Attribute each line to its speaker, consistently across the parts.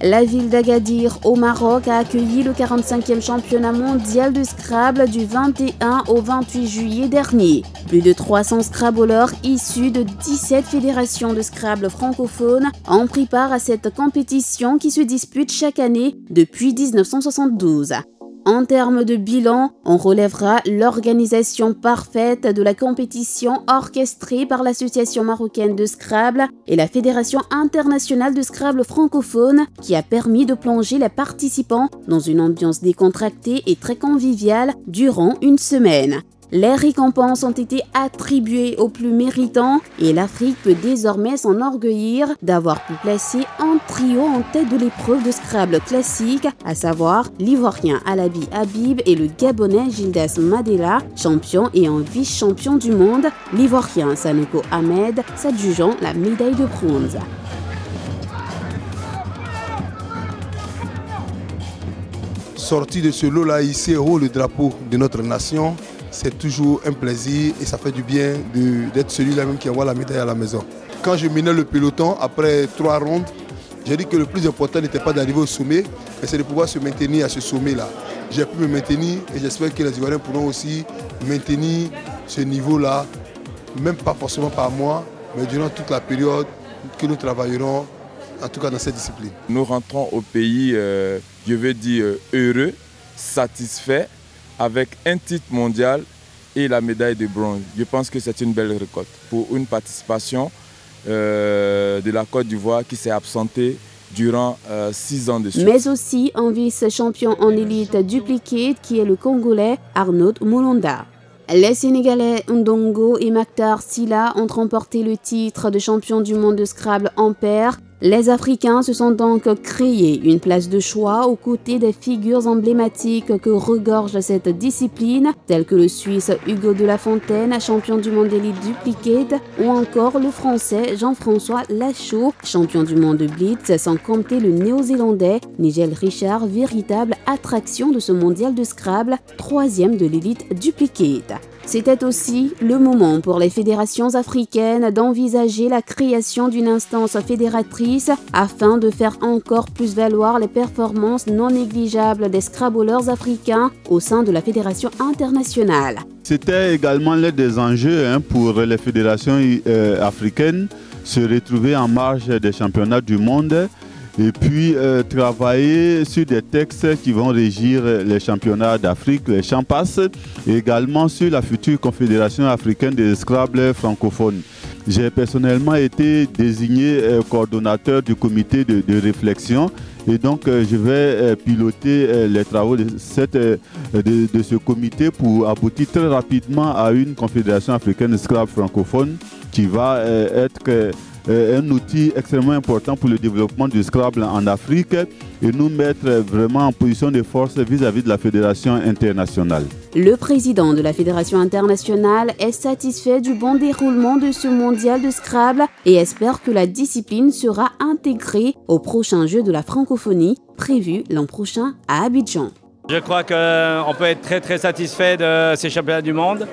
Speaker 1: La ville d'Agadir au Maroc a accueilli le 45e championnat mondial de Scrabble du 21 au 28 juillet dernier. Plus de 300 Scrabbleurs issus de 17 fédérations de Scrabble francophones ont pris part à cette compétition qui se dispute chaque année depuis 1972. En termes de bilan, on relèvera l'organisation parfaite de la compétition orchestrée par l'Association marocaine de Scrabble et la Fédération internationale de Scrabble francophone qui a permis de plonger les participants dans une ambiance décontractée et très conviviale durant une semaine. Les récompenses ont été attribuées aux plus méritants et l'Afrique peut désormais s'enorgueillir d'avoir pu placer un trio en tête de l'épreuve de Scrabble classique, à savoir l'Ivoirien Alabi Habib et le Gabonais Gildas Madela, champion et un vice-champion du monde, l'Ivoirien Sanoko Ahmed s'adjugeant la médaille de bronze.
Speaker 2: Sorti de ce lot-là, hisser haut le drapeau de notre nation, c'est toujours un plaisir et ça fait du bien d'être celui-là même qui envoie la médaille à la maison. Quand je menais le peloton, après 3 rondes, j'ai dit que le plus important n'était pas d'arriver au sommet, mais c'est de pouvoir se maintenir à ce sommet-là. J'ai pu me maintenir et j'espère que les Ivoiriens pourront aussi maintenir ce niveau-là, même pas forcément par mois, mais durant toute la période que nous travaillerons, en tout cas dans cette discipline.
Speaker 3: Nous rentrons au pays, je veux dire, heureux, satisfaits, avec un titre mondial et la médaille de bronze. Je pense que c'est une belle récolte pour une participation de la Côte d'Ivoire qui s'est absentée durant 6 ans de suite.
Speaker 1: Mais aussi un vice-champion en élite duplicate qui est le Congolais Arnaud Moulonda. Les Sénégalais Ndongo et Maktar Silla ont remporté le titre de champion du monde de Scrabble en paire. Les Africains se sont donc créés une place de choix aux côtés des figures emblématiques que regorge cette discipline, tels que le Suisse Hugo de la Fontaine, champion du monde d'élite duplicate, ou encore le Français Jean-François Lachaud, champion du monde de Blitz, sans compter le Néo-Zélandais Nigel Richard, véritable attraction de ce mondial de Scrabble, 3e de l'élite duplicate. C'était aussi le moment pour les fédérations africaines d'envisager la création d'une instance fédératrice afin de faire encore plus valoir les performances non négligeables des Scrabbleurs africains au sein de la fédération internationale.
Speaker 4: C'était également l'un des enjeux pour les fédérations africaines, se retrouver en marge des championnats du monde et puis travailler sur des textes qui vont régir les championnats d'Afrique, les Champas, et également sur la future confédération africaine des Scrabble francophones. J'ai personnellement été désigné coordonnateur du comité de réflexion et donc je vais piloter les travaux de ce comité pour aboutir très rapidement à une confédération africaine de Scrabble francophone qui va être un outil extrêmement important pour le développement du Scrabble en Afrique et nous mettre vraiment en position de force vis-à-vis de la fédération internationale.
Speaker 1: Le président de la fédération internationale est satisfait du bon déroulement de ce mondial de Scrabble et espère que la discipline sera intégrée au prochain jeu de la francophonie prévu l'an prochain à Abidjan.
Speaker 5: Je crois qu'on peut être très satisfait de ces championnats du monde.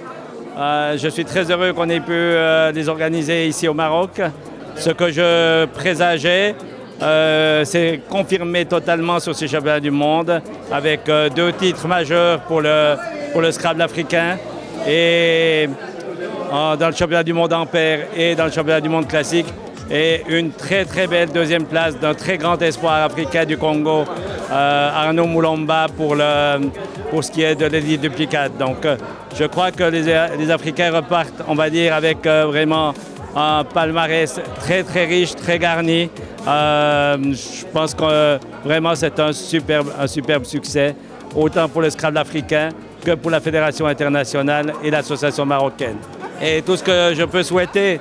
Speaker 5: Je suis très heureux qu'on ait pu les organiser ici au Maroc. Ce que je présageais, c'est confirmé totalement sur ces championnats du monde avec 2 titres majeurs pour le Scrabble africain et dans le championnat du monde en paire et dans le championnat du monde classique et une très belle 2e place d'un très grand espoir africain du Congo, Arnaud Moulomba pour ce qui est de l'élite duplicate. Donc je crois que les Africains repartent, on va dire, avec vraiment un palmarès très riche, très garni. Je pense que vraiment c'est un superbe succès, autant pour le Scrabble africain que pour la Fédération internationale et l'association marocaine. Et tout ce que je peux souhaiter,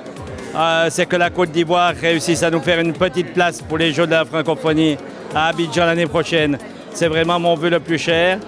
Speaker 5: c'est que la Côte d'Ivoire réussisse à nous faire une petite place pour les Jeux de la francophonie à Abidjan l'année prochaine. C'est vraiment mon vœu le plus cher.